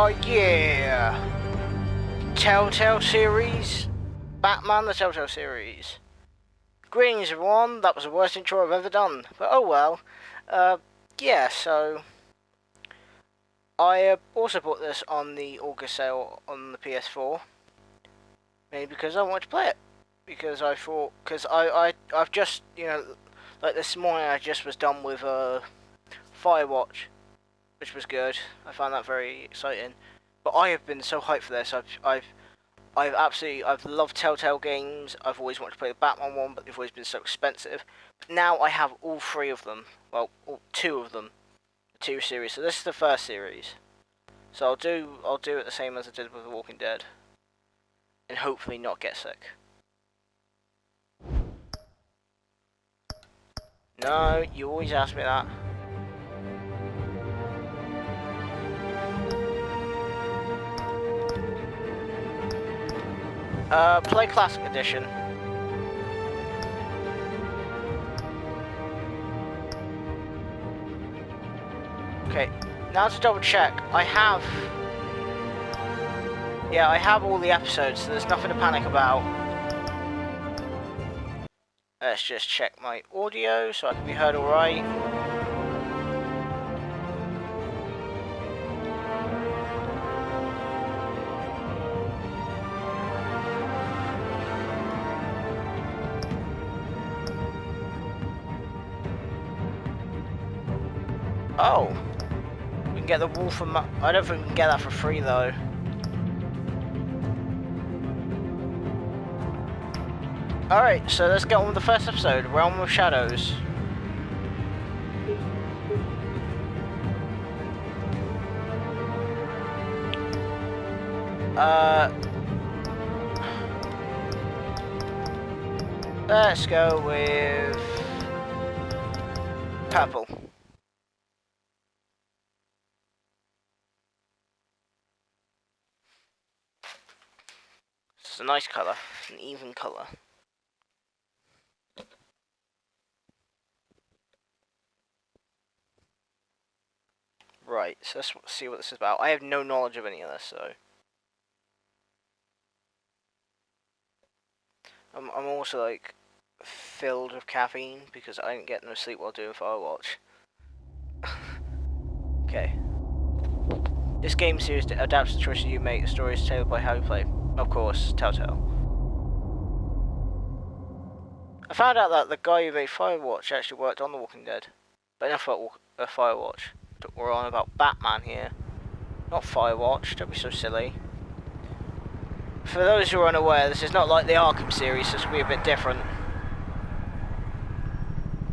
Oh yeah! Telltale series. Batman the Telltale series. Greetings everyone, that was the worst intro I've ever done. But oh well. Yeah, so... I also bought this on the August sale on the PS4. Mainly because I wanted to play it. Because I thought... Because I've just, you know... Like this morning I just was done with Firewatch. Which was good. I found that very exciting. But I have been so hyped for this. I've loved Telltale games. I've always wanted to play the Batman one, but they've always been so expensive. But now I have all three of them. Well, two of them. The two series. So this is the first series. So I'll do it the same as I did with The Walking Dead. And hopefully not get sick. No, you always ask me that. Play Classic Edition. Okay, now to double check, I have all the episodes, so there's nothing to panic about. Let's just check my audio so I can be heard alright. Oh, we can get the Wolf from... I don't think we can get that for free though. Alright, so let's get on with the first episode, Realm of Shadows. Let's go with... purple. It's a nice colour, an even colour. Right, so let's see what this is about. I have no knowledge of any of this, so... I'm also, like, filled with caffeine because I didn't get no sleep while doing Firewatch. Okay. This game series adapts the choices you make. The story is tailored by how you play. Of course, Telltale. I found out that the guy who made Firewatch actually worked on The Walking Dead. But enough about Firewatch. We're on about Batman here. Not Firewatch, don't be so silly. For those who are unaware, this is not like the Arkham series, so this will be a bit different.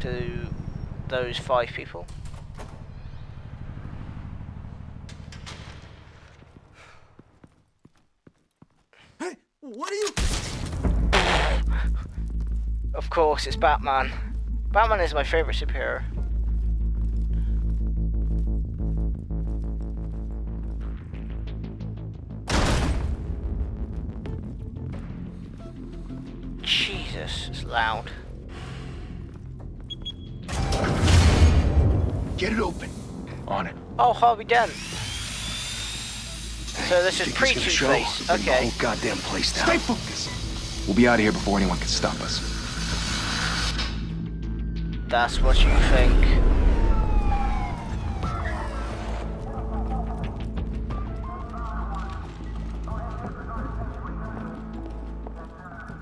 To those 5 people. Hey, what are you? Of course, it's Batman. Batman is my favourite superhero. Jesus, it's loud. Get it open. On it. Oh, Harvey Dent. So this is pre-Two-Face. Okay. The whole goddamn place down. Stay focused. We'll be out of here before anyone can stop us. That's what you think.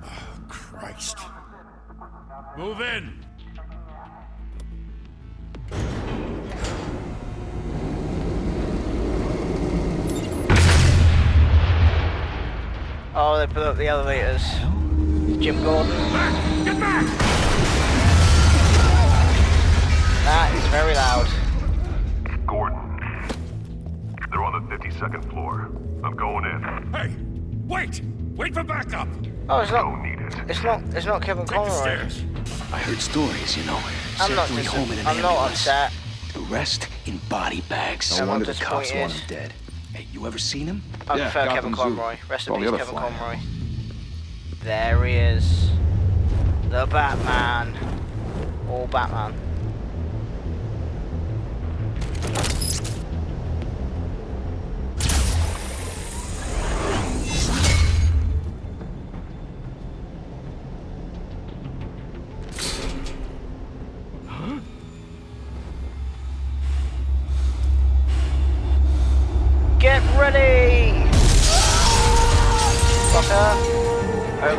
Oh, Christ. Move in. Oh, they blew up the elevators. Jim Gordon. Get back! That is very loud. Gordon. They're on the 52nd floor. I'm going in. Hey! Wait! Wait for backup! Oh, it's Don't not. need it. It's not Kevin Take the Conroy. stairs. I heard stories, you know. I'm not Safely home in an I'm not ambulance. upset. The rest in body bags. I'm No wonder not the cops want disappointed. him dead. Hey, you ever seen him? I prefer Kevin Gotham Zoo. Conroy. Rest in All the peace, other Kevin fly. Conroy. There he is. The Batman. All Batman.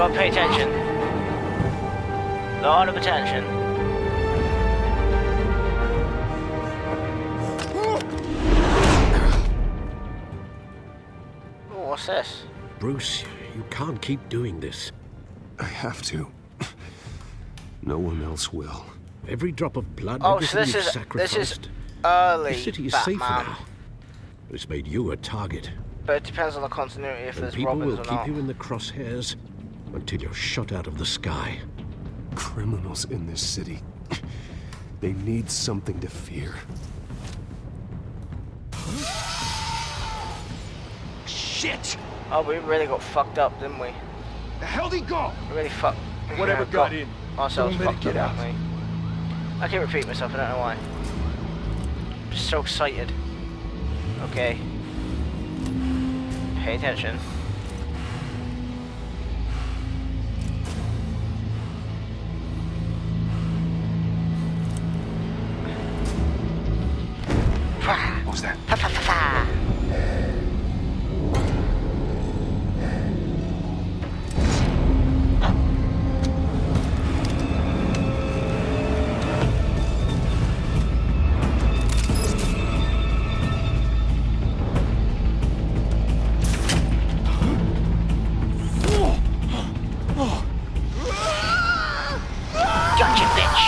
gotta pay attention. Lot of attention. Oh, what's this? Bruce, you can't keep doing this. I have to. No one else will. Every drop of blood, Oh, everything so this you've is sacrificed. early The city is Batman. safer now. It's made you a target. But it depends on the continuity if And there's people Robins will or keep not. you in the crosshairs until you're shot out of the sky. Criminals in this city. They need something to fear. Shit! Oh, we really got fucked up, didn't we? The hell'd he go? We really fucked. Whatever yeah, got in, ourselves don't let it fucked get up, out. didn't we? I keep repeating myself. I don't know why. I'm just so excited. Okay. Pay attention. What was that? Fa fa fa fa. Gotcha, bitch.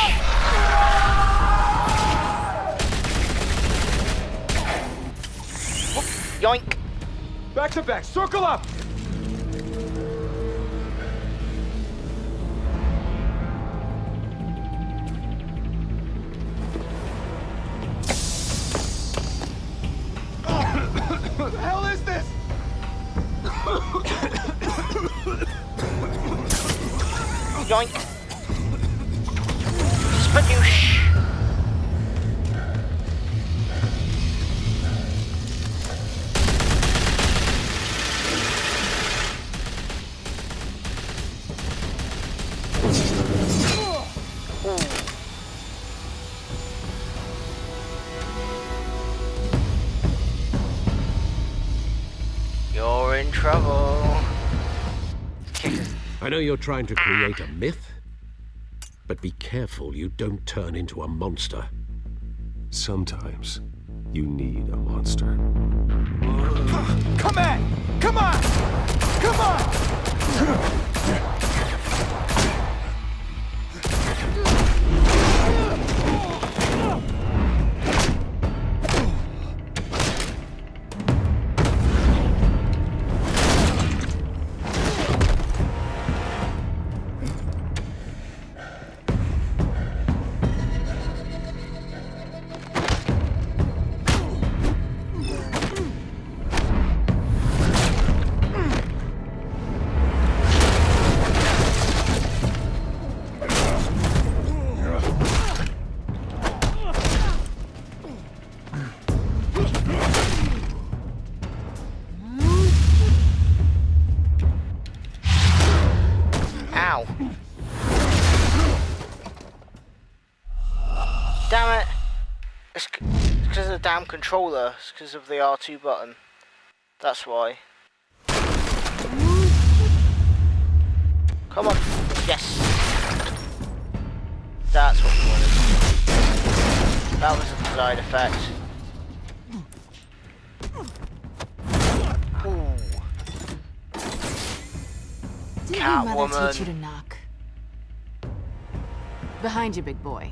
Yoink. Back to back, circle up! What the hell is this? Yoink. Spadoosh. You're in trouble. I know you're trying to create a myth, but be careful you don't turn into a monster. Sometimes you need a monster. Come on! Come on! Come on! Ow. Damn it. It's because of the damn controller. It's because of the R2 button. That's why. Come on. Yes. That's what we wanted. That was the desired effect. Ooh. Didn't your mother Catwoman. teach you to knock? Behind you, big boy.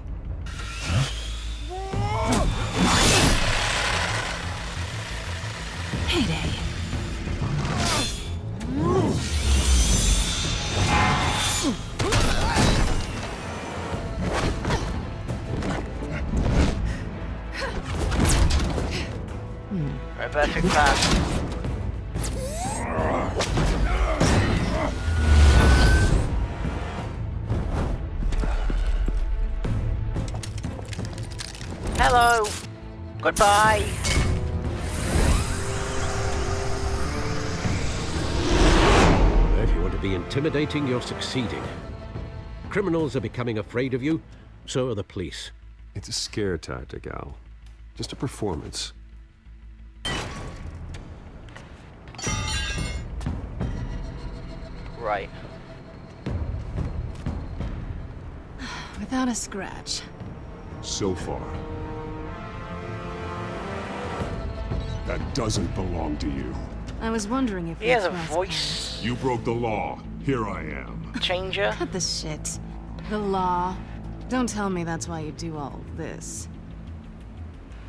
Payday. Right, perfect pass. Hello. Goodbye. If you want to be intimidating, you're succeeding. Criminals are becoming afraid of you, so are the police. It's a scare tactic, Al. Just a performance. Right. without a scratch. So far. That doesn't belong to you. I was wondering if He has a that's voice You broke the law. Here I am. changer. Cut the shit. The law. Don't tell me that's why you do all this.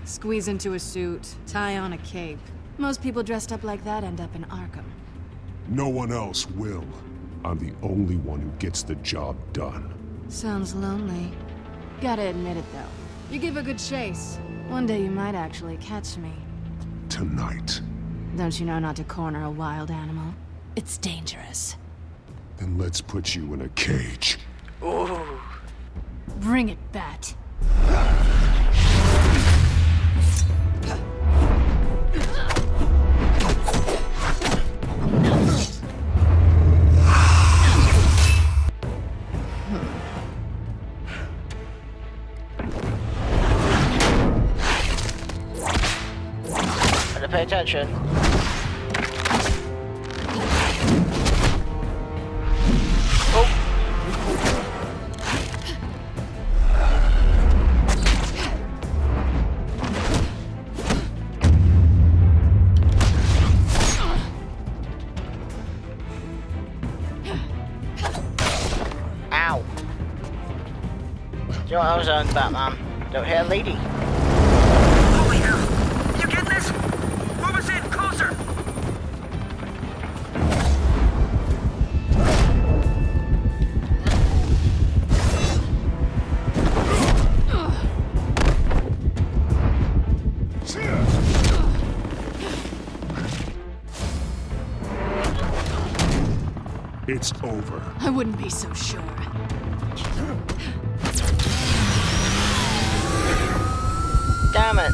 Squeeze into a suit, tie on a cape. Most people dressed up like that end up in Arkham. No one else will. I'm the only one who gets the job done. Sounds lonely. Gotta admit it, though. You give a good chase. One day you might actually catch me. Tonight. Don't you know not to corner a wild animal? It's dangerous. Then let's put you in a cage. Ooh. Bring it, Bat. Better pay attention. Oh. Ow. Do you know what I was on, Batman? Don't hit a lady. Holy hell! You getting this? Move us in, closer! It's over. I wouldn't be so sure. Damn it.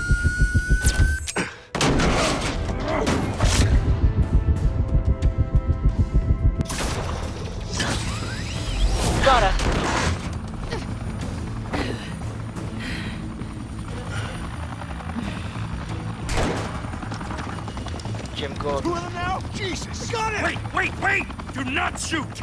Got her. Jim Gordon. now? Jesus! Got it! Wait! Do not shoot!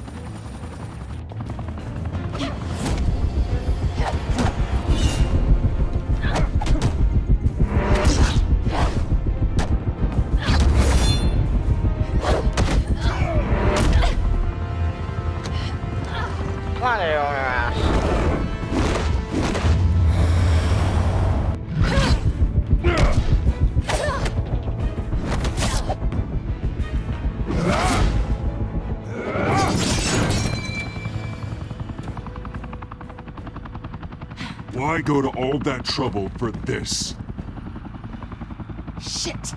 Planet on her ass. Why go to all that trouble for this? Shit!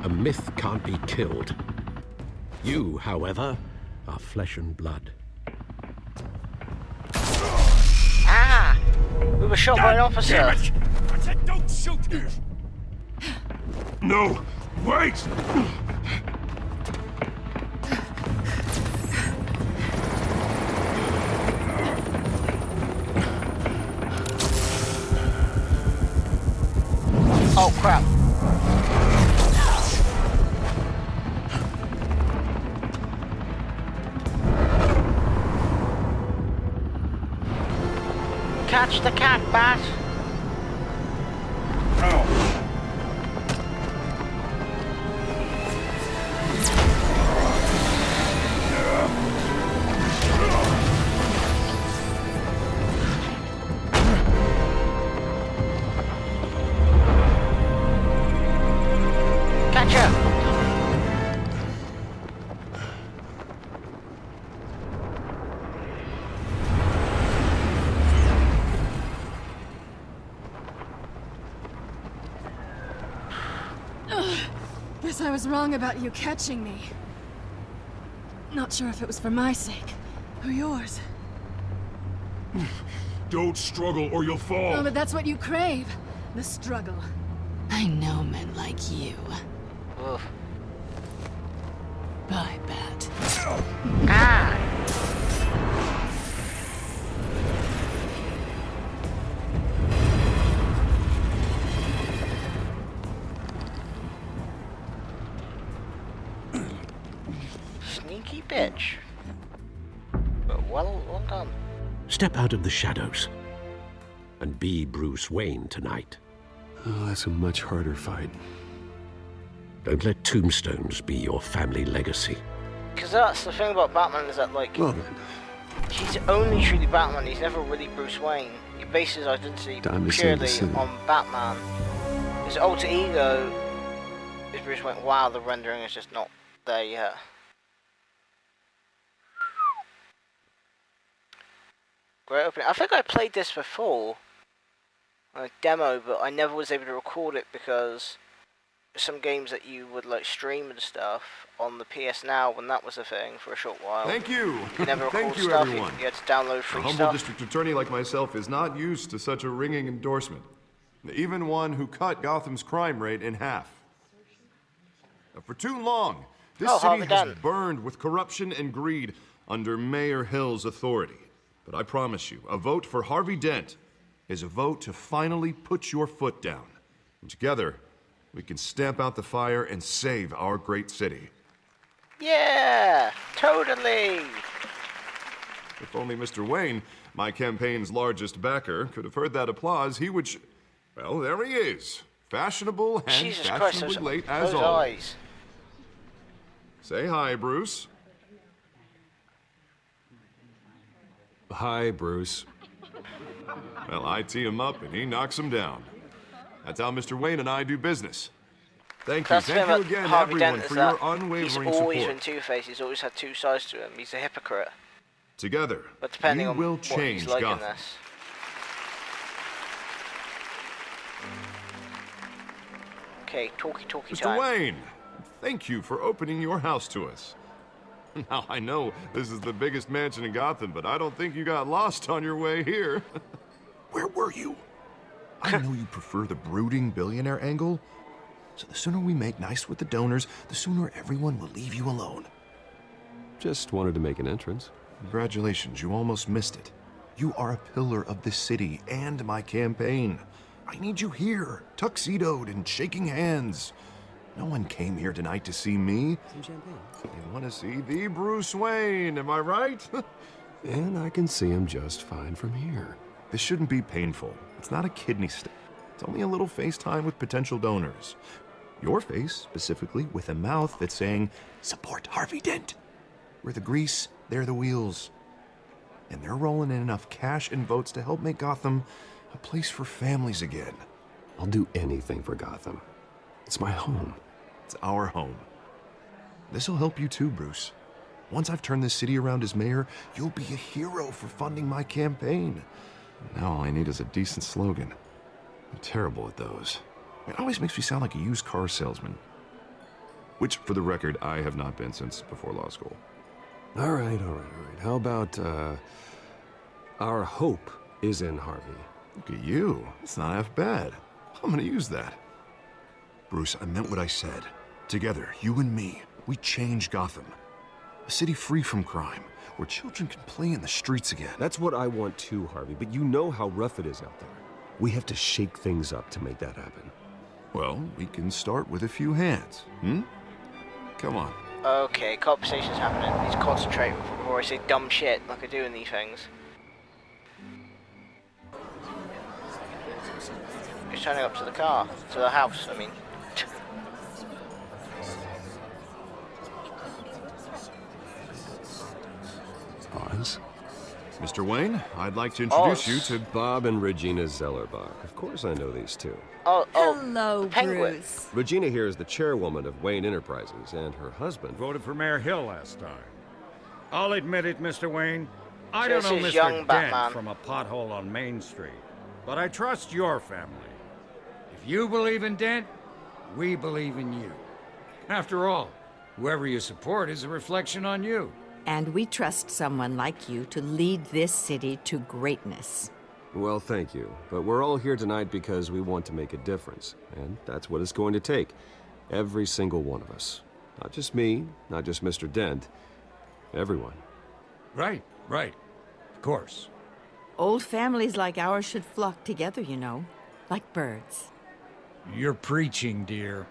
A myth can't be killed. You, however, are flesh and blood. Ah! We were shot by an God officer. damn it! I said don't shoot! No! Wait! Oh crap. Catch the cat, Bat. Catch her. Guess I was wrong about you catching me. Not sure if it was for my sake, or yours. Don't struggle or you'll fall. Oh, but that's what you crave. The struggle. I know men like you. Oof. Bye, Bat. Ah! Sneaky bitch. But well done. Step out of the shadows and be Bruce Wayne tonight. Oh, that's a much harder fight. Don't let tombstones be your family legacy. Because that's the thing about Batman, is that, like, Well then, he's only truly Batman, he's never really Bruce Wayne. He bases his identity Time to save the purely city. on Batman. His alter ego is Bruce Wayne. Wow, the rendering is just not there yet. Great opening. I think I played this before, a demo, but I never was able to record it because some games that you would like stream and stuff on the PS Now, when that was a thing for a short while. Thank you. You never record Thank you, stuff. everyone. You had to download A free humble stuff. district attorney like myself is not used to such a ringing endorsement. Even one who cut Gotham's crime rate in half. For too long, this Oh, city Harvey has Dent. burned with corruption and greed under Mayor Hill's authority. But I promise you, a vote for Harvey Dent is a vote to finally put your foot down. And together, we can stamp out the fire and save our great city. Yeah, totally. If only Mr. Wayne, my campaign's largest backer, could have heard that applause, he would well, there he is. Fashionable and Jesus Christ, fashionably late as those always. eyes. Say hi, Bruce. hi, Bruce. Well, I tee him up and he knocks him down. That's how Mr. Wayne and I do business. Thank you. That's the thing Thank you about again, Harvey everyone, Dent, is for that your unwavering he's always been support. two-faced. He's always had two sides to him. He's a hypocrite. Together, But depending we on will what change he's like Gotham. in this. Okay, talky Mr. time. Wayne, thank you for opening your house to us. Now, I know this is the biggest mansion in Gotham, but I don't think you got lost on your way here. Where were you? I know you prefer the brooding billionaire angle, so the sooner we make nice with the donors, the sooner everyone will leave you alone. Just wanted to make an entrance. Congratulations, you almost missed it. You are a pillar of this city and my campaign. I need you here, tuxedoed and shaking hands. No one came here tonight to see me. Some champagne. They want to see the Bruce Wayne, am I right? And I can see him just fine from here. This shouldn't be painful. It's not a kidney stone. It's only a little FaceTime with potential donors. Your face, specifically, with a mouth that's saying, support Harvey Dent. We're the grease, they're the wheels. And they're rolling in enough cash and votes to help make Gotham a place for families again. I'll do anything for Gotham. It's my home. It's our home. This'll help you too, Bruce. Once I've turned this city around as mayor, you'll be a hero for funding my campaign. Now all I need is a decent slogan. I'm terrible at those. It always makes me sound like a used car salesman. Which, for the record, I have not been since before law school. All right. How about, our hope is in Harvey? Look at you. It's not half bad. I'm gonna use that. Bruce, I meant what I said. Together, you and me, we change Gotham. A city free from crime, where children can play in the streets again. That's what I want too, Harvey, but you know how rough it is out there. We have to shake things up to make that happen. Well, we can start with a few hands, Come on. Okay, conversation's happening. He's concentrating before I say dumb shit like I do in these things. He's turning up to the car. To the house, I mean. Pause. Mr. Wayne, I'd like to introduce you to... Bob and Regina Zellerbach. Of course I know these two. Oh, Hello, Penguin. Bruce. Regina here is the chairwoman of Wayne Enterprises, and her husband... Voted for Mayor Hill last time. I'll admit it, Mr. Wayne. I So don't this know is Mr. young Dent Batman. from a pothole on Main Street, but I trust your family. If you believe in Dent, we believe in you. After all, whoever you support is a reflection on you. And we trust someone like you to lead this city to greatness. Well, thank you. But we're all here tonight because we want to make a difference. And that's what it's going to take. Every single one of us. Not just me, not just Mr. Dent. Everyone. Right. Of course. Old families like ours should flock together, you know, like birds. You're preaching, dear.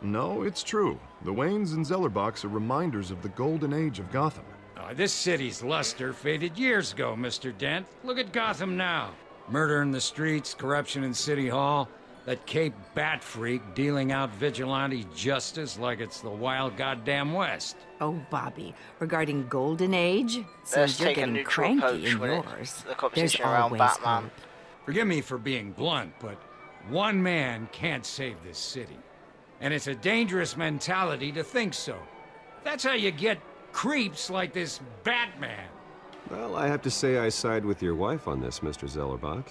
No, it's true. The Waynes and Zellerbachs are reminders of the golden age of Gotham. This city's luster faded years ago, Mr. Dent. Look at Gotham now. Murder in the streets, corruption in City Hall, that Cape Bat freak dealing out vigilante justice like it's the wild goddamn West. Oh, Bobby, regarding Golden Age, Let's seems you're take a getting neutral cranky approach in when yours. the There's conversation around always Batman. hope. Forgive me for being blunt, but one man can't save this city. And it's a dangerous mentality to think so. That's how you get creeps like this Batman. Well, I have to say I side with your wife on this, Mr. Zellerbach.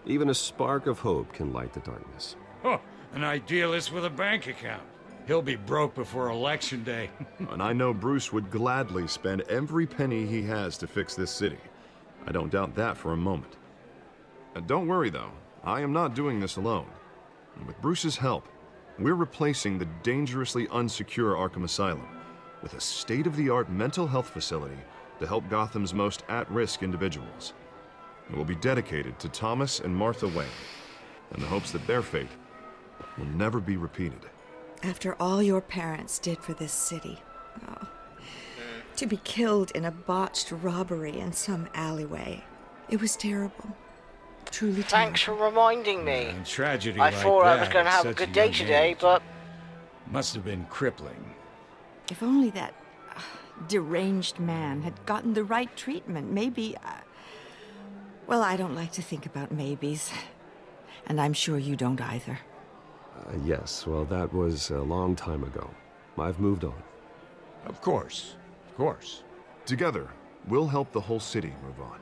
Even a spark of hope can light the darkness. Oh, an idealist with a bank account. He'll be broke before Election Day. And I know Bruce would gladly spend every penny he has to fix this city. I don't doubt that for a moment. Don't worry, though. I am not doing this alone. And with Bruce's help, we're replacing the dangerously unsecure Arkham Asylum with a state-of-the-art mental health facility to help Gotham's most at-risk individuals. It will be dedicated to Thomas and Martha Wayne, in the hopes that their fate will never be repeated. After all your parents did for this city, to be killed in a botched robbery in some alleyway, it was terrible. Truly terrible. Thanks for reminding me. And tragedy I like thought I was that going to at have a such good day young today, age but must have been crippling. If only that deranged man had gotten the right treatment, maybe... well, I don't like to think about maybes. And I'm sure you don't either. Yes, well, that was a long time ago. I've moved on. Of course. Of course. Together, we'll help the whole city move on.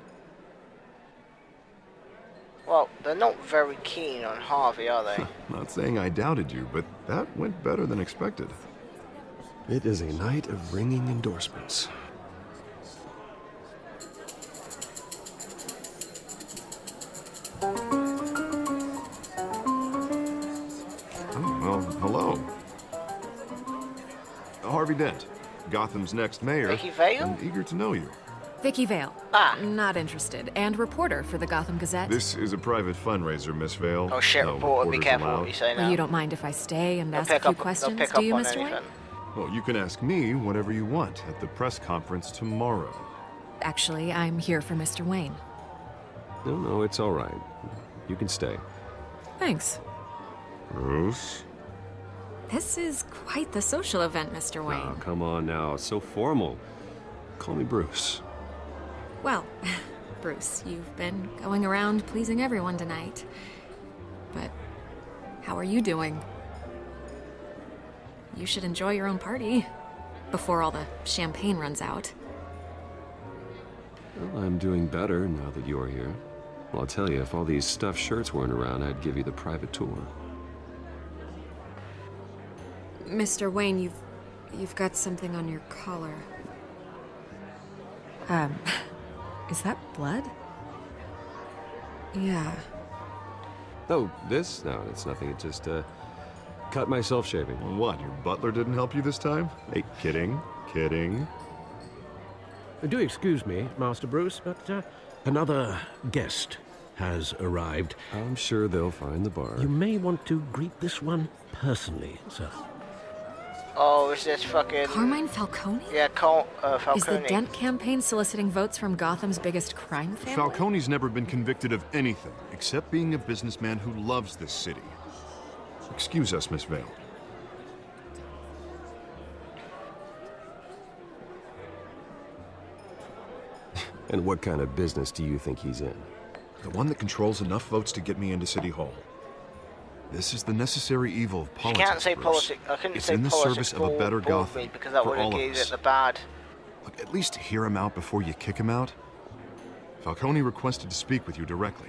well, they're not very keen on Harvey, are they? Not saying I doubted you, but that went better than expected. It is a night of ringing endorsements. Oh, well, hello. Harvey Dent, Gotham's next mayor. Vicky Vale? I'm eager to know you. Vicky Vale. Ah. Not interested. And reporter for the Gotham Gazette. This is a private fundraiser, Miss Vale. Oh shit, No reporter, be reporters careful allowed. what you say now. Well, you don't mind if I stay and They'll ask a pick few up, questions, they'll pick do you, up on Mr. Wayne? anything. Well, you can ask me whatever you want at the press conference tomorrow. Actually, I'm here for Mr. Wayne. No, it's all right. You can stay. Thanks. Bruce? This is quite the social event, Mr. Wayne. Oh, come on now. It's so formal. Call me Bruce. Well, Bruce, you've been going around pleasing everyone tonight. But how are you doing? You should enjoy your own party before all the champagne runs out. Well, I'm doing better now that you're here. Well, I'll tell you, if all these stuffed shirts weren't around, I'd give you the private tour. Mr. Wayne, you've got something on your collar. Is that blood? Yeah. Oh, this? No, it's nothing. It just, cut myself shaving. What, your butler didn't help you this time? Hey, kidding. Do excuse me, Master Bruce, but another guest has arrived. I'm sure they'll find the bar. You may want to greet this one personally, sir. Oh, is this fucking... Carmine Falcone? Yeah, Falcone. Is the Dent campaign soliciting votes from Gotham's biggest crime family? Falcone's never been convicted of anything except being a businessman who loves this city. Excuse us, Miss Vale. And what kind of business do you think he's in? The one that controls enough votes to get me into City Hall. This is the necessary evil of You politics, can't say Bruce. politics. I couldn't It's say in the politics service of a better Gotham me because that for would have all of given us. it the bad. Look, at least hear him out before you kick him out. Falcone requested to speak with you directly.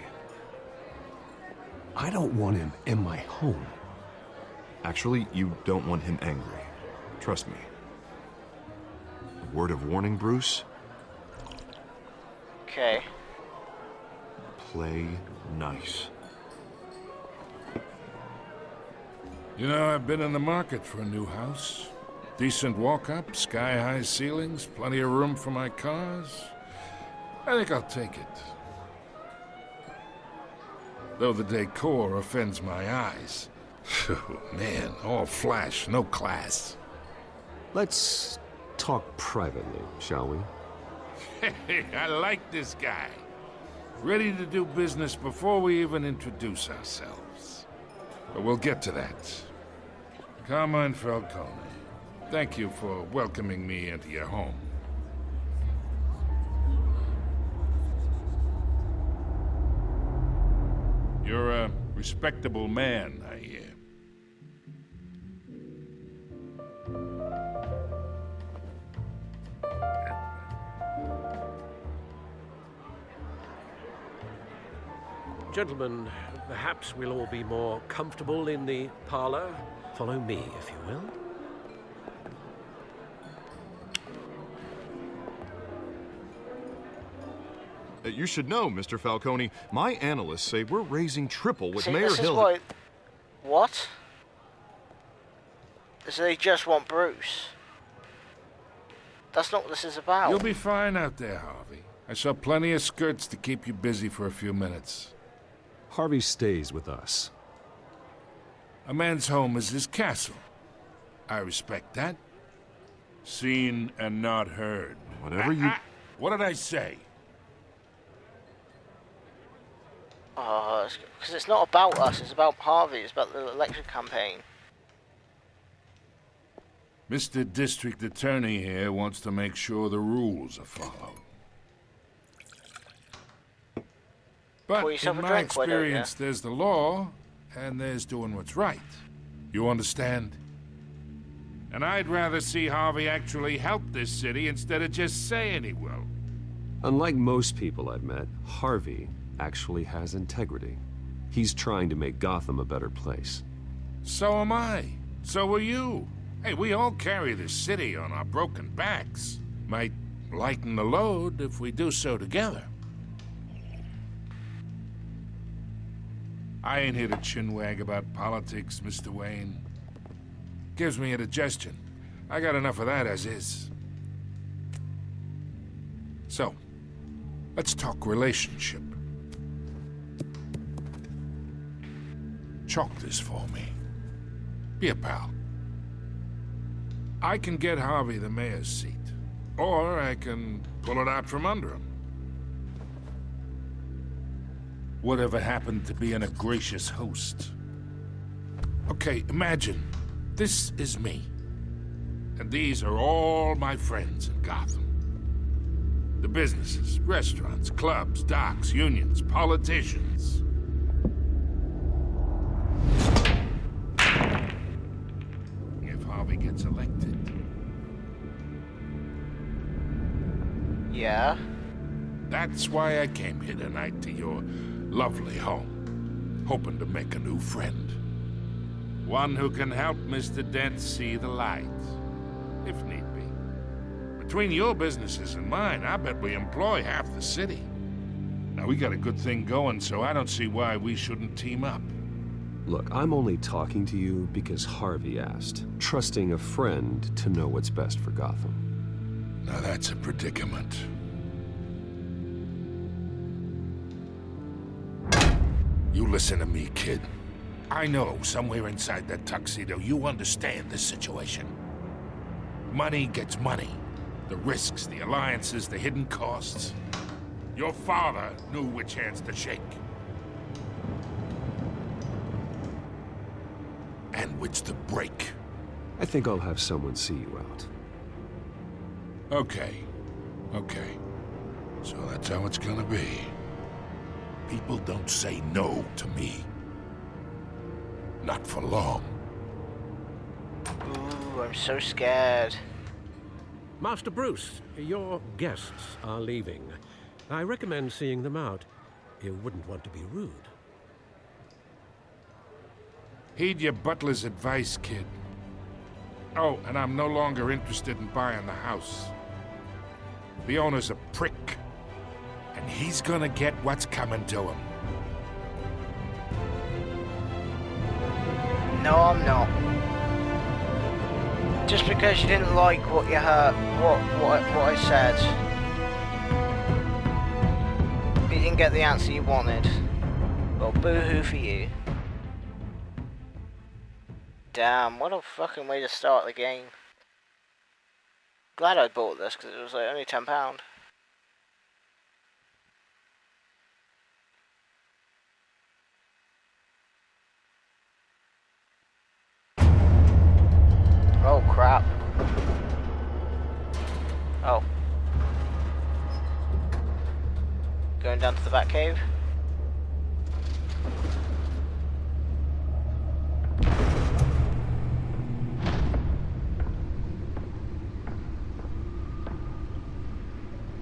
I don't want him in my home. Actually, you don't want him angry. Trust me. A word of warning, Bruce. Okay. Play nice. You know, I've been in the market for a new house. Decent walk-up, sky-high ceilings, plenty of room for my cars. I think I'll take it. Though the decor offends my eyes. Oh, man, all flash, no class. Let's talk privately, shall we? I like this guy. Ready to do business before we even introduce ourselves. But we'll get to that. Carmine Falcone, thank you for welcoming me into your home. You're a respectable man, I hear. Gentlemen, perhaps we'll all be more comfortable in the parlor. Follow me, if you will. You should know, Mr. Falcone, my analysts say we're raising triple with See, Mayor this is Hill. why... What? So they just want Bruce. That's not what this is about. You'll be fine out there, Harvey. I saw plenty of skirts to keep you busy for a few minutes. Harvey stays with us. A man's home is his castle. I respect that. Seen and not heard. Whatever you... What did I say? Oh, because it's not about us, it's about Harvey, it's about the election campaign. Mr. District Attorney here wants to make sure the rules are followed. But in my experience, there's the law, and there's doing what's right. You understand? And I'd rather see Harvey actually help this city instead of just saying he will. Unlike most people I've met, Harvey actually has integrity. He's trying to make Gotham a better place. So am I. So are you. Hey, we all carry this city on our broken backs. Might lighten the load if we do so together. I ain't here to chinwag about politics, Mr. Wayne. Gives me indigestion. I got enough of that as is. So, let's talk relationship. Chalk this for me. Be a pal. I can get Harvey the mayor's seat, or I can pull it out from under him. Whatever happened to being a gracious host? Okay, imagine this is me, and these are all my friends in Gotham. The businesses, restaurants, clubs, docks, unions, politicians. If Harvey gets elected. Yeah? That's why I came here tonight to your lovely home, hoping to make a new friend. One who can help Mr. Dent see the light, if need be. Between your businesses and mine, I bet we employ half the city. Now, we got a good thing going, so I don't see why we shouldn't team up. Look, I'm only talking to you because Harvey asked, trusting a friend to know what's best for Gotham. Now that's a predicament. You listen to me, kid. I know somewhere inside that tuxedo you understand this situation. Money gets money. The risks, the alliances, the hidden costs. Your father knew which hands to shake. And which to break. I think I'll have someone see you out. Okay. So that's how it's gonna be. People don't say no to me. Not for long. Ooh, I'm so scared. Master Bruce, your guests are leaving. I recommend seeing them out. You wouldn't want to be rude. Heed your butler's advice, kid. Oh, and I'm no longer interested in buying the house. The owner's a prick. And he's gonna get what's coming to him. No, I'm not. Just because you didn't like what you heard, what I said. You didn't get the answer you wanted. Well, boo-hoo for you. Damn, what a fucking way to start the game. Glad I bought this, because it was like only £10. Batcave.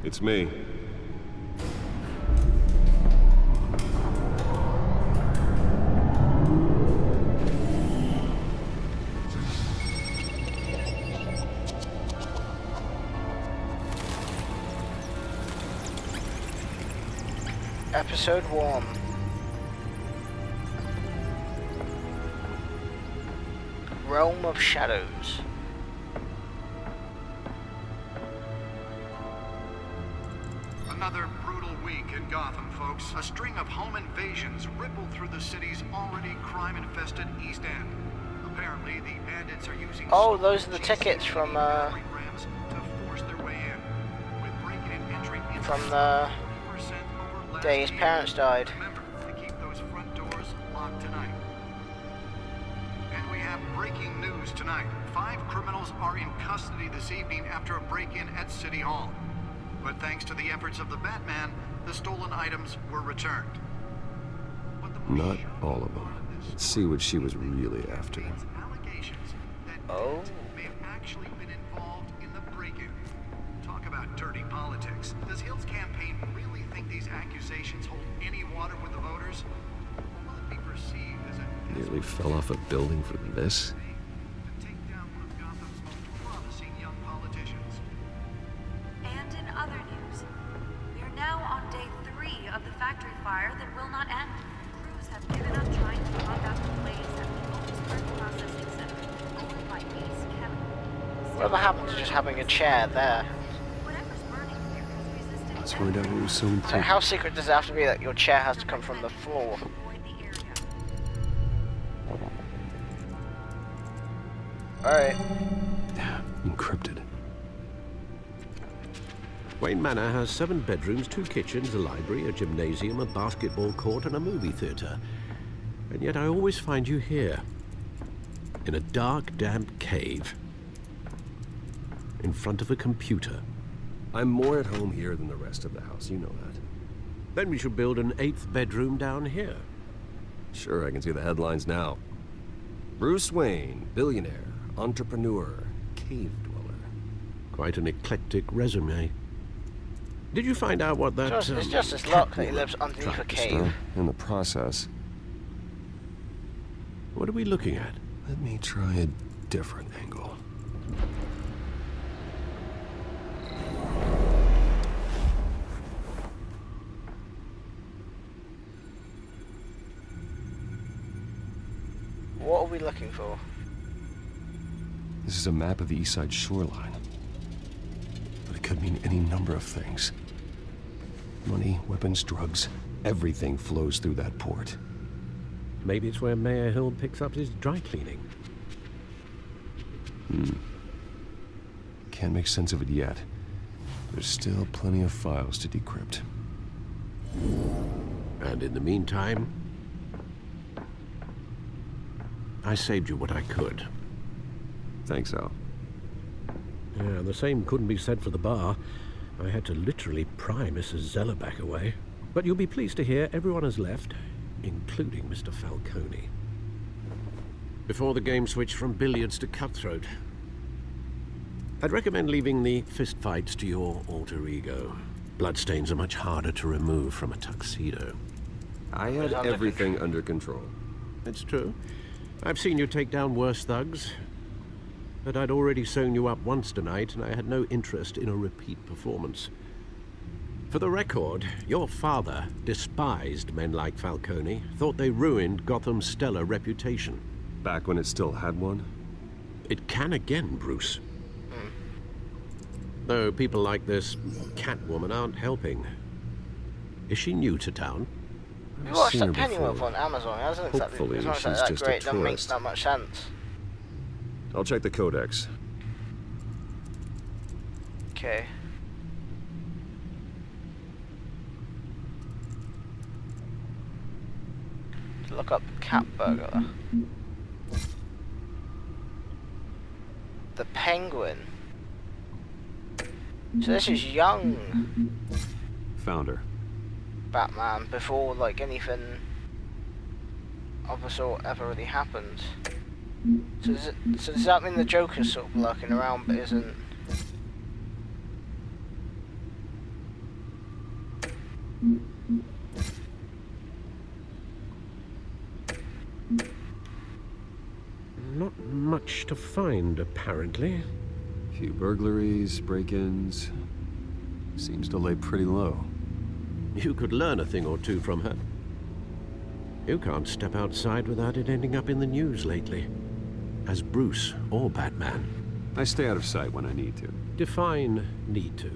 It's me. Episode 1. Realm of Shadows. Another brutal week in Gotham, folks. A string of home invasions rippled through the city's already crime-infested East End. Apparently, the bandits are using... Oh, those are the tickets from to force their way in. With break-in and entry from the day his parents died. Remember to keep those front doors locked tonight. And we have breaking news tonight. 5 criminals are in custody this evening after a break-in at City Hall. But thanks to the efforts of the Batman, the stolen items were returned. Not all of them. Let's see what she was really after. Oh. May have actually been involved in the break-in. Talk about dirty politics. Does Hill's campaign really think these accusations hold any water with the voters? Will it be perceived as a... Nearly fell off a building for this? to take down one of Gotham's most promising young politicians? And in other news, we are now on day 3 of the factory fire that will not end. Crews have given up trying to put out the blaze at the Otisburg Processing Center, owned by Ace Chemical. Whatever happened to just having a chair there? Whatever's burning here has resisted. Let's find out what was so So important. how secret does it have to be that your chair has to come from the floor? Alright. Encrypted. Wayne Manor has 7 bedrooms, 2 kitchens, a library, a gymnasium, a basketball court, and a movie theater. And yet I always find you here. In a dark, damp cave. In front of a computer. I'm more at home here than the rest of the house, you know that. Then we should build an 8th bedroom down here. Sure, I can see the headlines now. Bruce Wayne, billionaire, entrepreneur, cave dweller. Quite an eclectic resume. Did you find out what that... It's just his luck that he lives underneath a cave. In the process. What are we looking at? Let me try a different angle. What are we looking for? This is a map of the East Side shoreline. But it could mean any number of things. Money, weapons, drugs, everything flows through that port. Maybe it's where Mayor Hill picks up his dry cleaning. Can't make sense of it yet. There's still plenty of files to decrypt. And in the meantime, I saved you what I could. Thanks, Al. Yeah, the same couldn't be said for the bar. I had to literally pry Mrs. Zellerback away. But you'll be pleased to hear everyone has left, including Mr. Falcone. Before the game switched from billiards to cutthroat. I'd recommend leaving the fistfights to your alter ego. Bloodstains are much harder to remove from a tuxedo. I had everything under control. It's true. I've seen you take down worse thugs. But I'd already sewn you up once tonight, and I had no interest in a repeat performance. For the record, your father despised men like Falcone, thought they ruined Gotham's stellar reputation. Back when it still had one? It can again, Bruce. Though people like this Catwoman aren't helping. Is she new to town? You watched that Pennyworth on Amazon. It hasn't Hopefully, it's not she's that just a great. It doesn't make tourist. that much sense. I'll check the codex. Okay. Look up cat burglar. The Penguin. So this is young. Found her. Batman before like anything of the sort ever really happened. So does that mean the Joker's sort of lurking around but isn't? Not much to find, apparently. Few burglaries, break-ins. Seems to lay pretty low. You could learn a thing or two from her. You can't step outside without it ending up in the news lately. As Bruce or Batman. I stay out of sight when I need to. Define need to.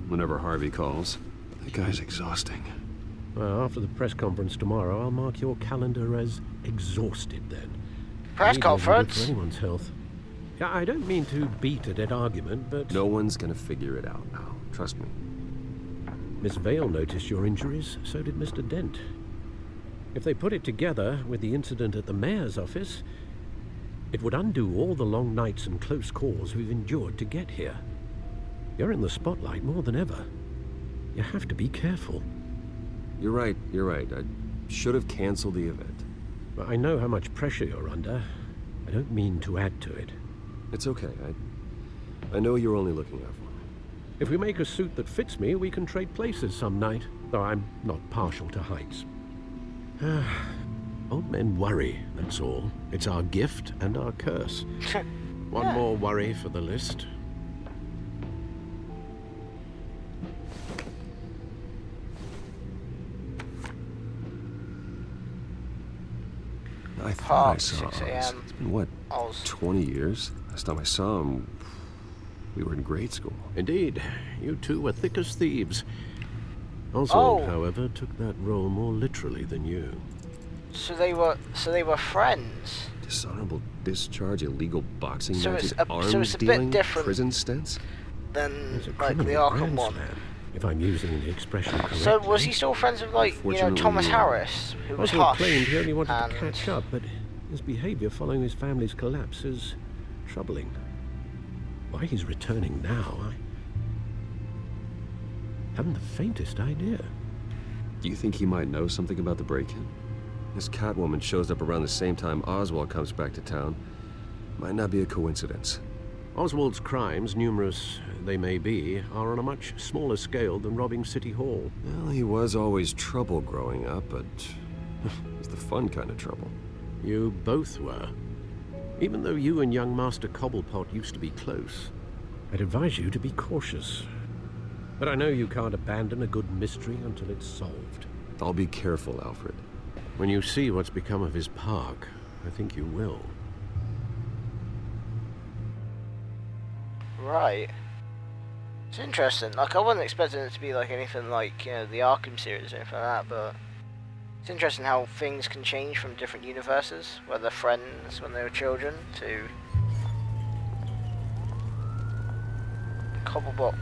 Whenever Harvey calls. That guy's exhausting. Well, after the press conference tomorrow, I'll mark your calendar as exhausted then. Press conference? For anyone's health. Yeah, I don't mean to beat a dead argument, but... No one's gonna figure it out now. Trust me. Miss Vale noticed your injuries, so did Mr. Dent. If they put it together with the incident at the mayor's office, it would undo all the long nights and close calls we've endured to get here. You're in the spotlight more than ever. You have to be careful. You're right. I should have canceled the event. I know how much pressure you're under. I don't mean to add to it. It's okay. I know you're only looking out for me. If we make a suit that fits me, we can trade places some night, though I'm not partial to heights. Old men worry, that's all. It's our gift and our curse. One more worry for the list. I thought I 6 saw Oz. a.m. It's been, what, 20 years? Last time I saw him, we were in grade school. Indeed. You two were thick as thieves. Oswald, however, took that role more literally than you. So they were friends. Dishonorable discharge, illegal boxing So matches, it's a arms bit dealing, different. prison stints? Than It's a like the criminal Arkham one. slam, if I'm using the expression correctly. So was he still friends with like Thomas Unfortunately, Harris, who was Oswald Hush? claimed he only wanted and... to catch up, but his behavior following his family's collapse is troubling. Why he's returning now, I haven't the faintest idea. Do you think he might know something about the break-in? This Catwoman shows up around the same time Oswald comes back to town. Might not be a coincidence. Oswald's crimes, numerous they may be, are on a much smaller scale than robbing City Hall. Well, he was always trouble growing up, but it's the fun kind of trouble. You both were. Even though you and young Master Cobblepot used to be close, I'd advise you to be cautious. But I know you can't abandon a good mystery until it's solved. I'll be careful, Alfred. When you see what's become of his park, I think you will. Right. It's interesting. Like, I wasn't expecting it to be like anything like, the Arkham series or anything like that, but it's interesting how things can change from different universes, where they're friends when they were children, to Cobblepot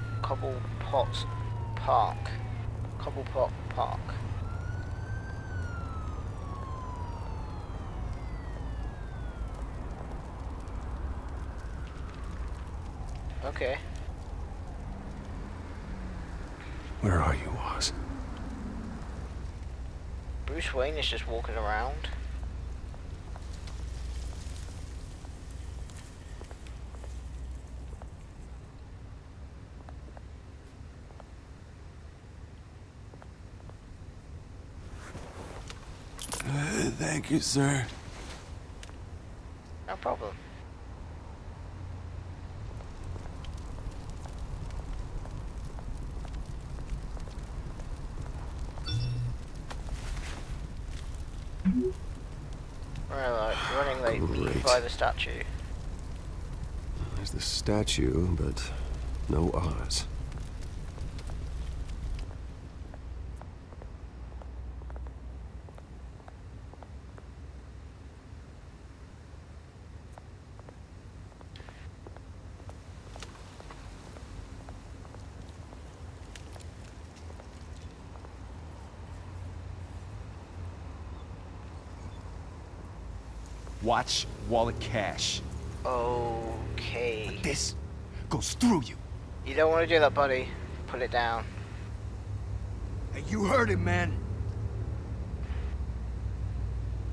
Park. Cobblepot Park. Okay. Where are you, Oz? Bruce Wayne is just walking around. Thank you, sir. No problem. Running late, leave by the statue. There's the statue, but no Oz. Watch wallet cash. Okay. This goes through you. You don't want to do that, buddy. Put it down. Hey, you heard him, man.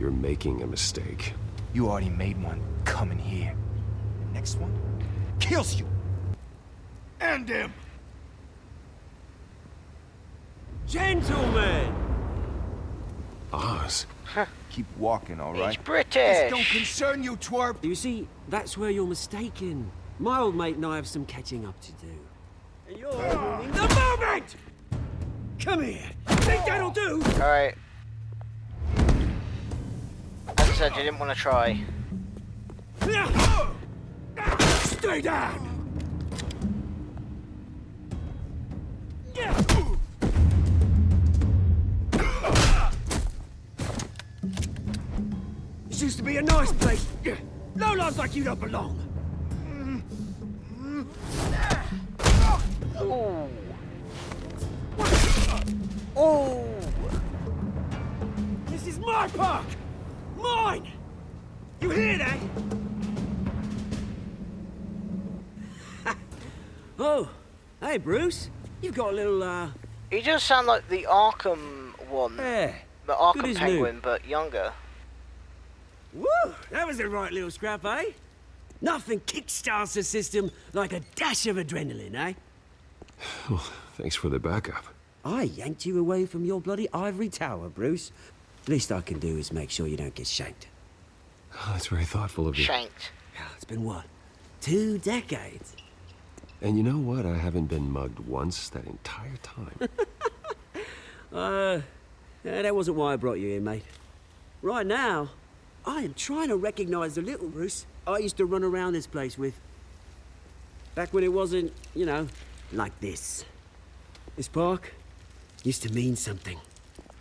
You're making a mistake. You already made one coming here. The next one kills you. End him! Gentlemen! Oz. Keep walking, all right? He's British. This don't concern you, twerp. You see, that's where you're mistaken. My old mate and I have some catching up to do. And you're ruining the moment! Come here. Think that'll do? Alright. As I said, you didn't want to try. Stay down! This used to be a nice place. No lives like you don't belong. Ooh. Ooh. This is my park! Mine! You hear that? Oh, hey Bruce. You've got a little, He does sound like the Arkham one. Yeah. The Good Arkham as Penguin, new. but younger. Woo! That was the right little scrap, eh? Nothing kickstarts the system like a dash of adrenaline, eh? Well, thanks for the backup. I yanked you away from your bloody ivory tower, Bruce. Least I can do is make sure you don't get shanked. Oh, that's very thoughtful of you. Shanked. It's been what? 2 decades? And you know what? I haven't been mugged once that entire time. Yeah, that wasn't why I brought you here, mate. Right now, I am trying to recognize the little Bruce I used to run around this place with. Back when it wasn't, you know, like this. This park used to mean something.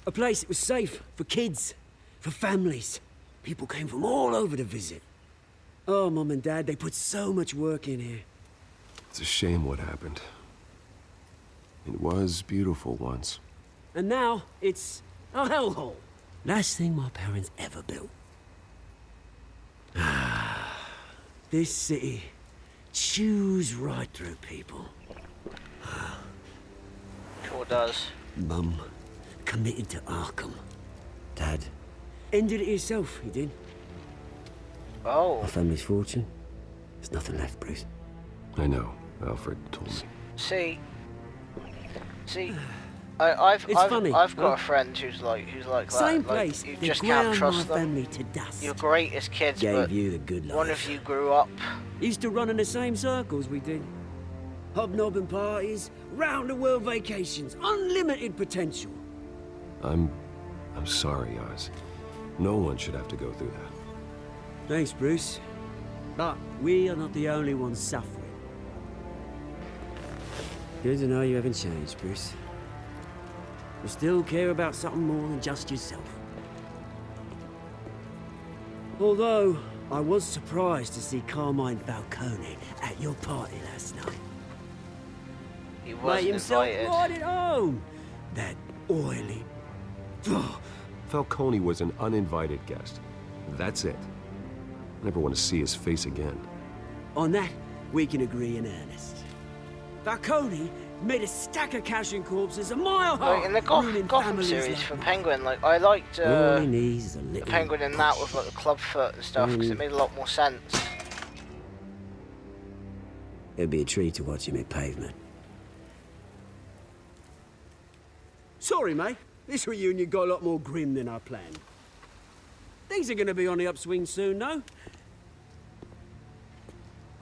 A place that was safe for kids, for families. People came from all over to visit. Oh, Mum and Dad, they put so much work in here. It's a shame what happened. It was beautiful once. And now, it's a hellhole. Last thing my parents ever built. This city chews right through people. Sure does. Mum committed to Arkham. Dad ended it himself, he did. Oh. My family's fortune. There's nothing left, Bruce. I know. Alfred told me. See, I've funny, got huh? a friend who's like that. Same Like, place. you They just can't ground trust my them. family to dust. You're great as kids, Gave but you the good life. one of you grew up. Used to run in the same circles we did. Hobnobbing parties, round-the-world vacations, unlimited potential. I'm sorry, Oz. No one should have to go through that. Thanks, Bruce. But we are not the only ones suffering. Good to know you haven't changed, Bruce. You still care about something more than just yourself. Although, I was surprised to see Carmine Falcone at your party last night. He Made wasn't himself invited. right at home. That oily... Falcone was an uninvited guest. That's it. I never want to see his face again. On that, we can agree in earnest. Falcone made a stack of cash and corpses a mile high. Like in the Gotham families series like for mine. Penguin, like I liked All he needs is a the little Penguin in that with like the club foot and stuff because it made a lot more sense. It'd be a treat to watch him hit pavement. Sorry, mate. This reunion got a lot more grim than I planned. Things are gonna be on the upswing soon, though.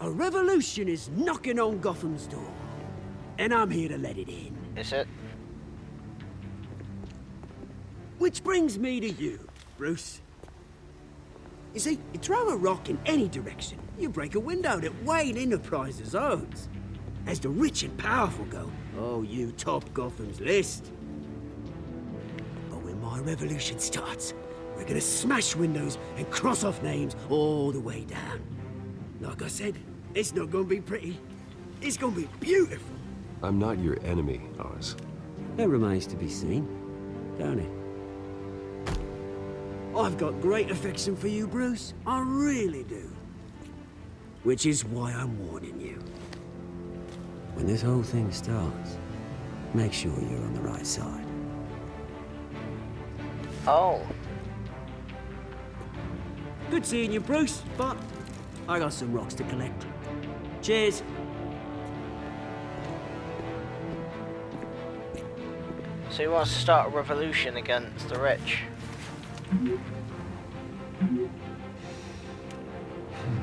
A revolution is knocking on Gotham's door. And I'm here to let it in. Is it? Which brings me to you, Bruce. You see, you throw a rock in any direction, you break a window that Wayne Enterprises owns. As the rich and powerful go, oh, you top Gotham's list. But when my revolution starts, we're gonna smash windows and cross off names all the way down. Like I said, it's not gonna be pretty. It's gonna be beautiful. I'm not your enemy, Oz. That remains to be seen, don't it? I've got great affection for you, Bruce. I really do. Which is why I'm warning you. When this whole thing starts, make sure you're on the right side. Oh. Good seeing you, Bruce, but I got some rocks to collect. Cheers. So he wants to start a revolution against the rich.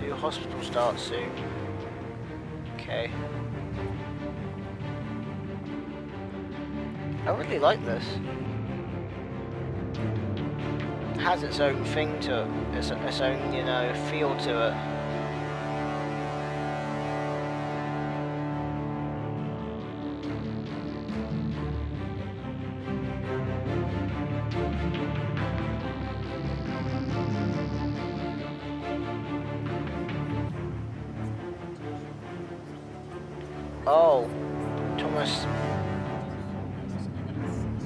New hospital starts soon. Okay. I really like this. It has its own thing to it, its own, you know, feel to it. Oh, Thomas.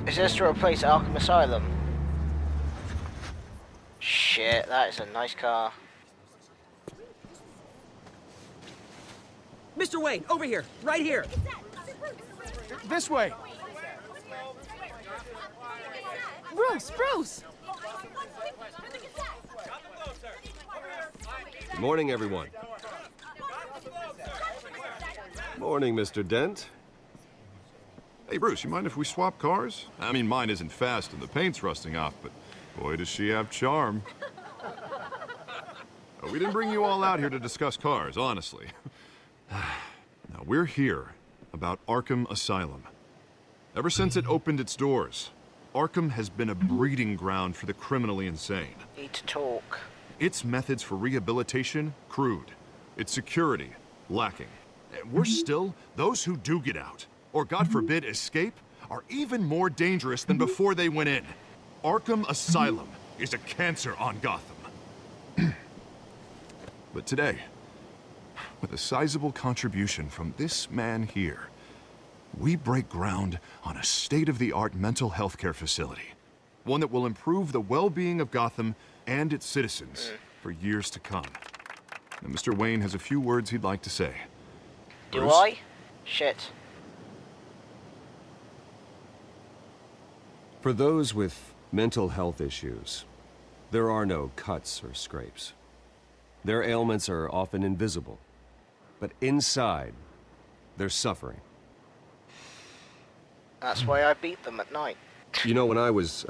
Is this to replace Arkham Asylum? Shit, that is a nice car. Mr. Wayne, over here, right here. This way. Bruce! Good morning, everyone. Morning, Mr. Dent. Hey, Bruce, you mind if we swap cars? I mean, mine isn't fast and the paint's rusting off, but boy, does she have charm. We didn't bring you all out here to discuss cars, honestly. Now, we're here about Arkham Asylum. Ever since it opened its doors, Arkham has been a breeding ground for the criminally insane. Need to talk. Its methods for rehabilitation, crude. Its security, lacking. And worse still, those who do get out, or God forbid escape, are even more dangerous than before they went in. Arkham Asylum is a cancer on Gotham. But today, with a sizable contribution from this man here, we break ground on a state-of-the-art mental health care facility. One that will improve the well-being of Gotham and its citizens for years to come. Now, Mr. Wayne has a few words he'd like to say. Do Bruce? I? Shit. For those with mental health issues, there are no cuts or scrapes. Their ailments are often invisible, but inside, they're suffering. That's why I beat them at night. You know, when I was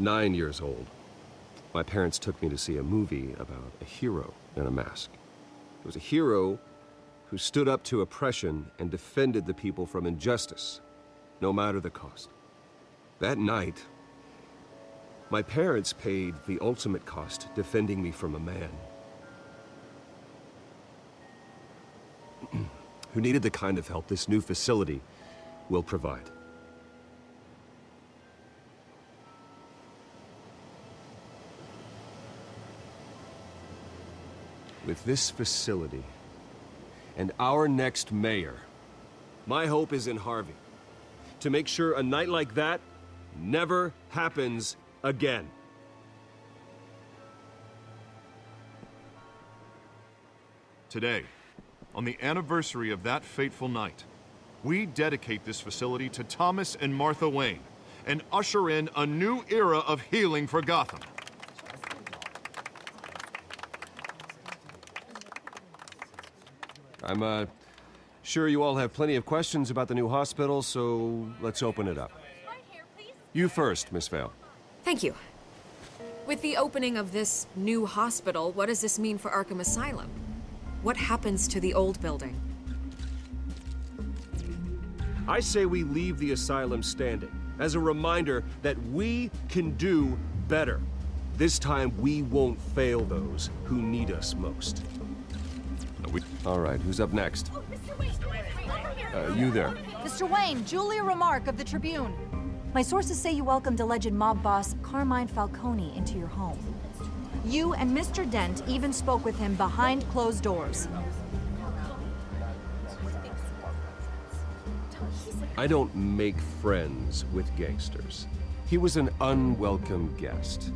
9 years old, my parents took me to see a movie about a hero in a mask. It was a hero who stood up to oppression and defended the people from injustice, no matter the cost. That night, my parents paid the ultimate cost defending me from a man who needed the kind of help this new facility will provide. With this facility and our next mayor, my hope is in Harvey, to make sure a night like that never happens again. Today, on the anniversary of that fateful night, we dedicate this facility to Thomas and Martha Wayne and usher in a new era of healing for Gotham. I'm sure you all have plenty of questions about the new hospital, so let's open it up. You first, Miss Vale. Thank you. With the opening of this new hospital, what does this mean for Arkham Asylum? What happens to the old building? I say we leave the asylum standing as a reminder that we can do better. This time, we won't fail those who need us most. All right, who's up next? You there. Mr. Wayne, Julia Remark of the Tribune. My sources say you welcomed alleged mob boss Carmine Falcone into your home. You and Mr. Dent even spoke with him behind closed doors. I don't make friends with gangsters. He was an unwelcome guest.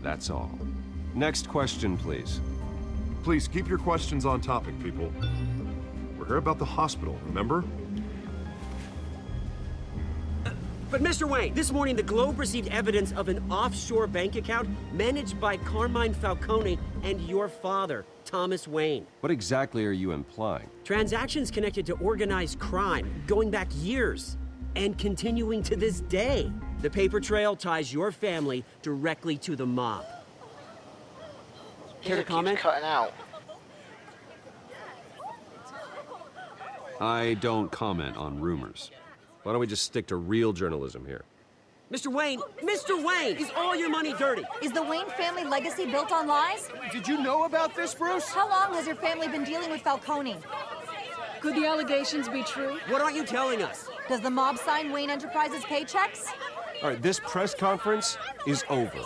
That's all. Next question, please. Please keep your questions on topic, people. We're here about the hospital, remember? But Mr. Wayne, this morning the Globe received evidence of an offshore bank account managed by Carmine Falcone and your father, Thomas Wayne. What exactly are you implying? Transactions connected to organized crime, going back years, and continuing to this day. The paper trail ties your family directly to the mob. Care to comment? Cutting out. I don't comment on rumors. Why don't we just stick to real journalism here? Mr. Wayne, is all your money dirty? Is the Wayne family legacy built on lies? Did you know about this, Bruce? How long has your family been dealing with Falcone? Could the allegations be true? What aren't you telling us? Does the mob sign Wayne Enterprises paychecks? All right, this press conference is over.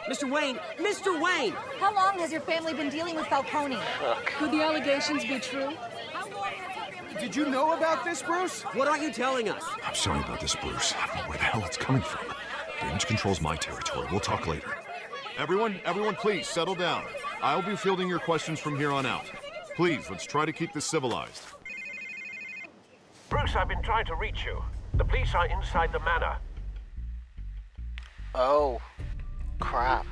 Mr. Wayne! How long has your family been dealing with Falcone? Could the allegations be true? Did you know about this, Bruce? What aren't you telling us? I'm sorry about this, Bruce. I don't know where the hell it's coming from. Damage control's my territory. We'll talk later. Everyone, please, settle down. I'll be fielding your questions from here on out. Please, let's try to keep this civilized. Bruce, I've been trying to reach you. The police are inside the manor. Oh, crap.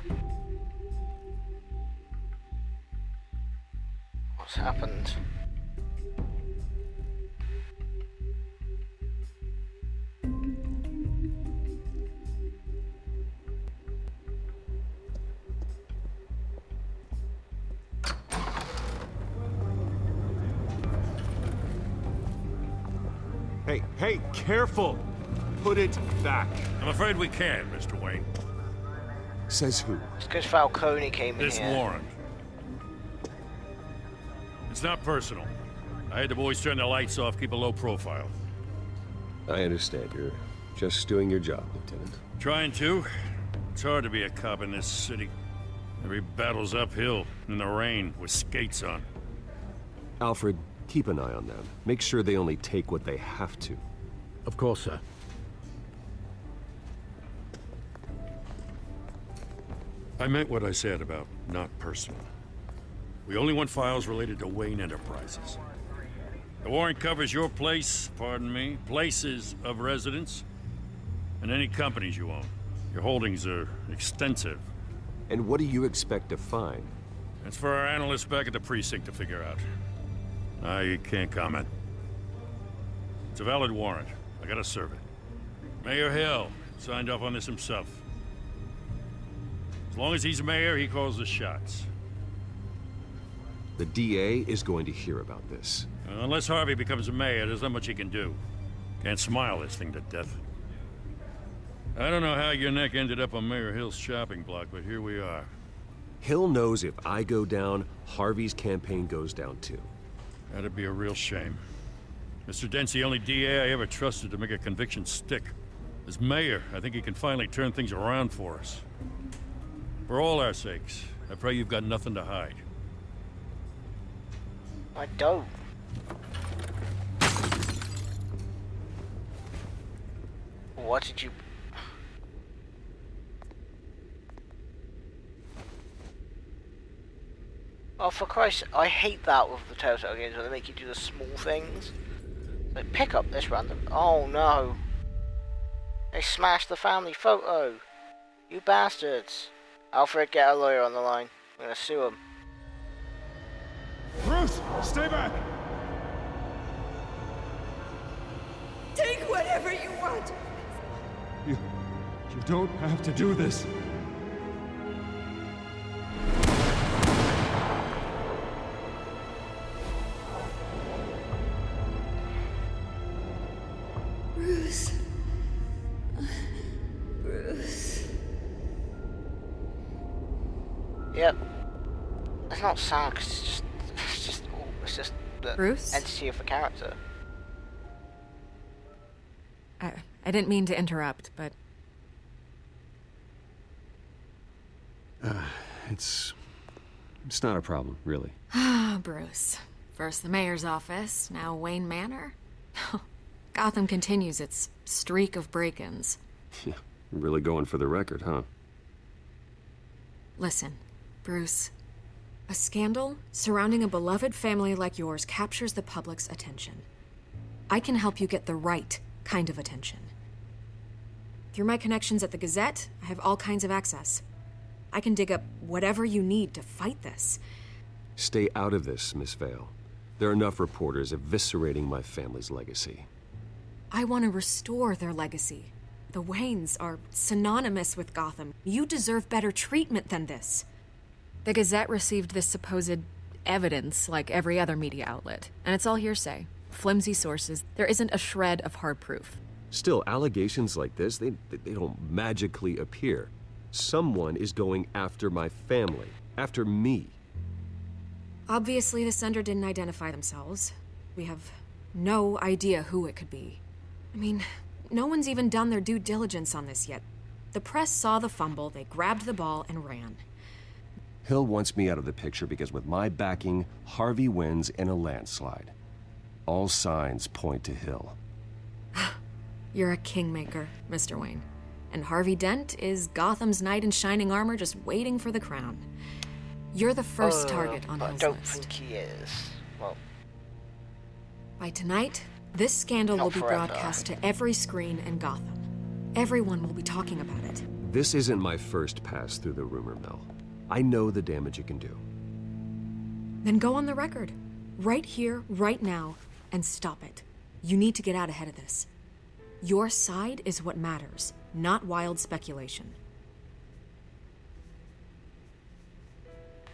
What's happened? Hey, careful! Put it back. I'm afraid we can't, Mr. Wayne. Says who? It's because Falcone came in This here. warrant. It's not personal. I had the boys turn the lights off, keep a low profile. I understand. You're just doing your job, Lieutenant. Trying to. It's hard to be a cop in this city. Every battle's uphill, in the rain, with skates on. Alfred, keep an eye on them. Make sure they only take what they have to. Of course, sir. I meant what I said about not personal. We only want files related to Wayne Enterprises. The warrant covers your place, pardon me, places of residence, and any companies you own. Your holdings are extensive. And what do you expect to find? That's for our analysts back at the precinct to figure out. I can't comment. It's a valid warrant. I gotta serve it. Mayor Hill signed off on this himself. As long as he's mayor, he calls the shots. The DA is going to hear about this. Unless Harvey becomes a mayor, there's not much he can do. Can't smile this thing to death. I don't know how your neck ended up on Mayor Hill's shopping block, but here we are. Hill knows if I go down, Harvey's campaign goes down too. That'd be a real shame. Mr. Dent's the only DA I ever trusted to make a conviction stick. As mayor, I think he can finally turn things around for us. For all our sakes, I pray you've got nothing to hide. I don't. What did you... Oh, for Christ's sake, I hate that with the Telltale games where they make you do the small things. Like, pick up this random... Oh, no. They smashed the family photo. You bastards. Alfred, get a lawyer on the line. I'm gonna sue him. Bruce, stay back! Take whatever you want. You don't have to do this. Bruce. Bruce. Yep. It's not sad, 'cause it's just the Bruce? entity of the character. I didn't mean to interrupt, but... It's not a problem, really. Ah, Bruce. First the mayor's office, now Wayne Manor. Gotham continues its streak of break-ins. Yeah, really going for the record, huh? Listen, Bruce. A scandal surrounding a beloved family like yours captures the public's attention. I can help you get the right kind of attention. Through my connections at the Gazette, I have all kinds of access. I can dig up whatever you need to fight this. Stay out of this, Miss Vale. There are enough reporters eviscerating my family's legacy. I want to restore their legacy. The Waynes are synonymous with Gotham. You deserve better treatment than this. The Gazette received this supposed evidence like every other media outlet, and it's all hearsay. Flimsy sources. There isn't a shred of hard proof. Still, allegations like this, they don't magically appear. Someone is going after my family, after me. Obviously, the sender didn't identify themselves. We have no idea who it could be. I mean, no one's even done their due diligence on this yet. The press saw the fumble, they grabbed the ball and ran. Hill wants me out of the picture because with my backing, Harvey wins in a landslide. All signs point to Hill. You're a kingmaker, Mr. Wayne. And Harvey Dent is Gotham's knight in shining armor just waiting for the crown. You're the first target on Hill's list. I don't think he is. Well, by tonight, this scandal will be broadcast to every screen in Gotham. Everyone will be talking about it. This isn't my first pass through the rumor mill. I know the damage it can do. Then go on the record. Right here, right now, and stop it. You need to get out ahead of this. Your side is what matters, not wild speculation.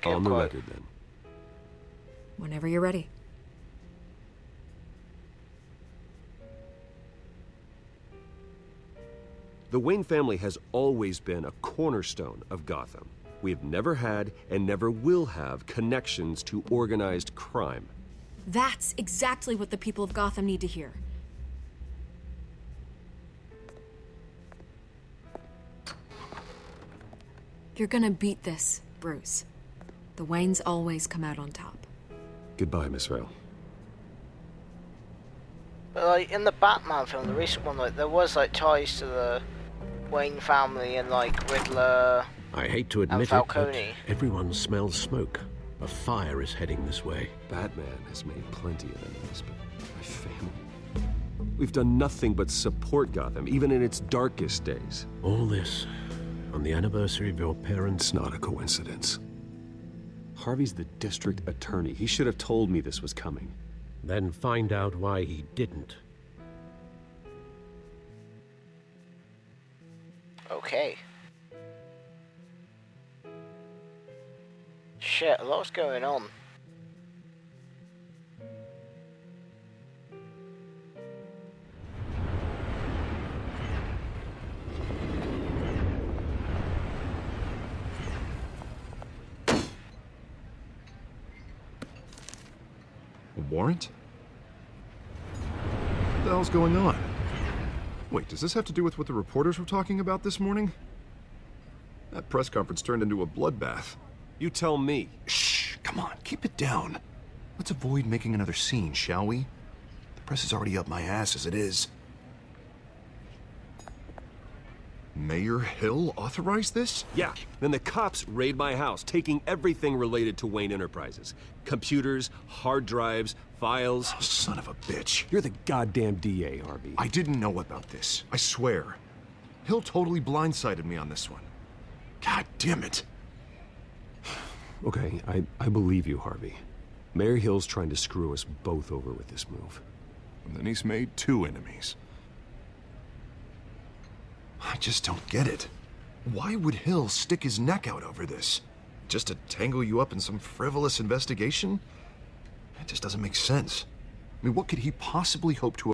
On the record, then. Whenever you're ready. The Wayne family has always been a cornerstone of Gotham. We have never had and never will have connections to organized crime. That's exactly what the people of Gotham need to hear. You're gonna beat this, Bruce. The Waynes always come out on top. Goodbye, Miss Vale. but like in the Batman film, the recent one, like there was like ties to the Wayne family and like Riddler. I hate to admit it, but everyone smells smoke. A fire is heading this way. Batman has made plenty of enemies, but my family... We've done nothing but support Gotham, even in its darkest days. All this on the anniversary of your parents' It's not a coincidence. Harvey's the district attorney. He should have told me this was coming. Then find out why he didn't. Okay. Shit, a lot's going on. A warrant? What the hell's going on? Wait, does this have to do with what the reporters were talking about this morning? That press conference turned into a bloodbath. You tell me. Shh, come on, keep it down. Let's avoid making another scene, shall we? The press is already up my ass as it is. Mayor Hill authorized this? Yeah, then the cops raid my house, taking everything related to Wayne Enterprises. Computers, hard drives, files. Oh, son of a bitch. You're the goddamn DA, Harvey. I didn't know about this, I swear. Hill totally blindsided me on this one. God damn it. Okay, I believe you, Harvey. Mayor Hill's trying to screw us both over with this move. And then he's made two enemies. I just don't get it. Why would Hill stick his neck out over this? Just to tangle you up in some frivolous investigation? It just doesn't make sense. I mean, what could he possibly hope to